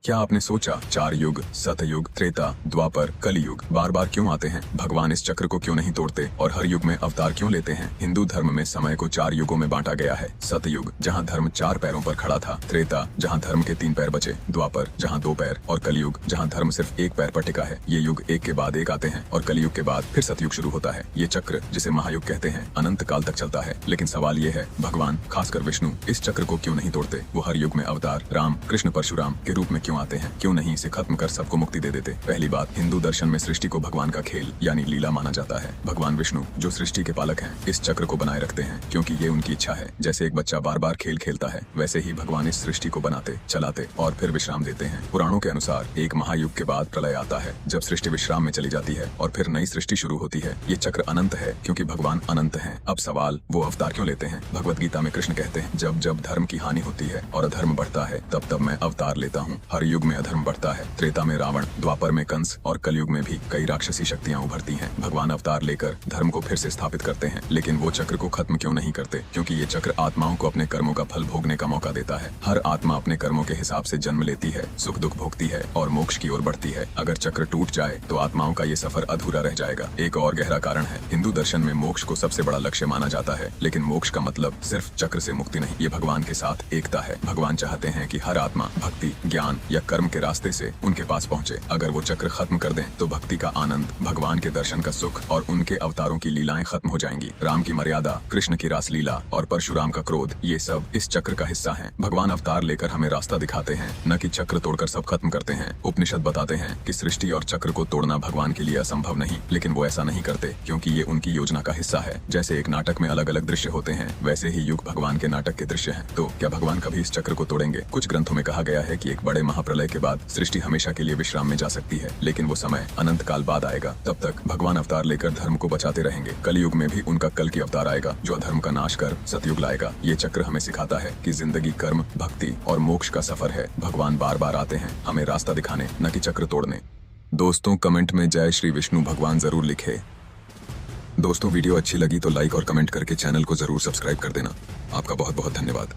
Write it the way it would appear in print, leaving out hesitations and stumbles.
क्या आपने सोचा चार युग सतयुग त्रेता द्वापर कलियुग बार बार क्यों आते हैं? भगवान इस चक्र को क्यों नहीं तोड़ते और हर युग में अवतार क्यों लेते हैं? हिंदू धर्म में समय को चार युगों में बांटा गया है। सतयुग जहाँ धर्म चार पैरों पर खड़ा था, त्रेता जहाँ धर्म के 3 पैर बचे, द्वापर जहाँ 2 पैर और कलियुग जहाँ धर्म सिर्फ 1 पैर पर टिका है। ये युग एक के बाद एक आते हैं और कलियुग के बाद फिर सतयुग शुरू होता है। ये चक्र जिसे महायुग कहते हैं अनंत काल तक चलता है। लेकिन सवाल ये है, भगवान खासकर विष्णु इस चक्र को क्यों नहीं तोड़ते? वो हर युग में अवतार राम कृष्ण परशुराम के रूप में क्यों आते हैं? क्यों नहीं इसे खत्म कर सबको मुक्ति दे देते? पहली बात, हिंदू दर्शन में सृष्टि को भगवान का खेल यानी लीला माना जाता है। भगवान विष्णु जो सृष्टि के पालक हैं, इस चक्र को बनाए रखते हैं क्योंकि ये उनकी इच्छा है। जैसे एक बच्चा बार बार खेल खेलता है, वैसे ही भगवान इस सृष्टि को बनाते चलाते और फिर विश्राम देते हैं। पुराणों के अनुसार एक महायुग के बाद प्रलय आता है, जब सृष्टि विश्राम में चली जाती है और फिर नई सृष्टि शुरू होती है। ये चक्र अनंत है क्योंकि भगवान अनंत हैं। अब सवाल, वो अवतार क्यों लेते हैं? भगवत गीता में कृष्ण कहते हैं, जब जब धर्म की हानि होती है और अधर्म बढ़ता है, तब तब मैं अवतार लेता हूँ। हर युग में अधर्म बढ़ता है। त्रेता में रावण, द्वापर में कंस और कलयुग में भी कई राक्षसी शक्तियाँ उभरती हैं। भगवान अवतार लेकर धर्म को फिर से स्थापित करते हैं, लेकिन वो चक्र को खत्म क्यों नहीं करते? क्योंकि ये चक्र आत्माओं को अपने कर्मों का फल भोगने का मौका देता है। हर आत्मा अपने कर्मों के हिसाब से जन्म लेती है, सुख दुख भोगती है और मोक्ष की ओर बढ़ती है। अगर चक्र टूट जाए तो आत्माओं का ये सफर अधूरा रह जाएगा। एक और गहरा कारण है, हिंदू दर्शन में मोक्ष को सबसे बड़ा लक्ष्य माना जाता है, लेकिन मोक्ष का मतलब सिर्फ चक्र से मुक्ति नहीं, ये भगवान के साथ एकता है। भगवान चाहते हैं कि हर आत्मा भक्ति ज्ञान या कर्म के रास्ते से उनके पास पहुंचे। अगर वो चक्र खत्म कर दें तो भक्ति का आनंद, भगवान के दर्शन का सुख और उनके अवतारों की लीलाएं खत्म हो जाएंगी। राम की मर्यादा, कृष्ण की रास लीला और परशुराम का क्रोध, ये सब इस चक्र का हिस्सा हैं। भगवान अवतार लेकर हमें रास्ता दिखाते हैं, न कि चक्र तोड़कर सब खत्म करते हैं। उपनिषद बताते हैं कि सृष्टि और चक्र को तोड़ना भगवान के लिए असंभव नहीं, लेकिन वो ऐसा नहीं करते क्योंकि ये उनकी योजना का हिस्सा है। जैसे एक नाटक में अलग अलग दृश्य होते हैं, वैसे ही युग भगवान के नाटक के दृश्य हैं। तो क्या भगवान कभी इस चक्र को तोड़ेंगे? कुछ ग्रंथों में कहा गया है कि एक बड़े महाप्रलय के बाद सृष्टि हमेशा के लिए विश्राम में जा सकती है, लेकिन वो समय अनंत काल बाद आएगा। तब तक भगवान अवतार लेकर धर्म को बचाते रहेंगे। कलयुग में भी उनका कल की अवतार आएगा जो अधर्म का नाश कर सतयुग लाएगा। ये चक्र हमें सिखाता है कि जिंदगी कर्म भक्ति और मोक्ष का सफर है। भगवान बार बार आते हैं हमें रास्ता दिखाने, न कि चक्र तोड़ने। दोस्तों, कमेंट में जय श्री विष्णु भगवान जरूर लिखे। दोस्तों, वीडियो अच्छी लगी तो लाइक और कमेंट करके चैनल को जरूर सब्सक्राइब कर देना। आपका बहुत बहुत धन्यवाद।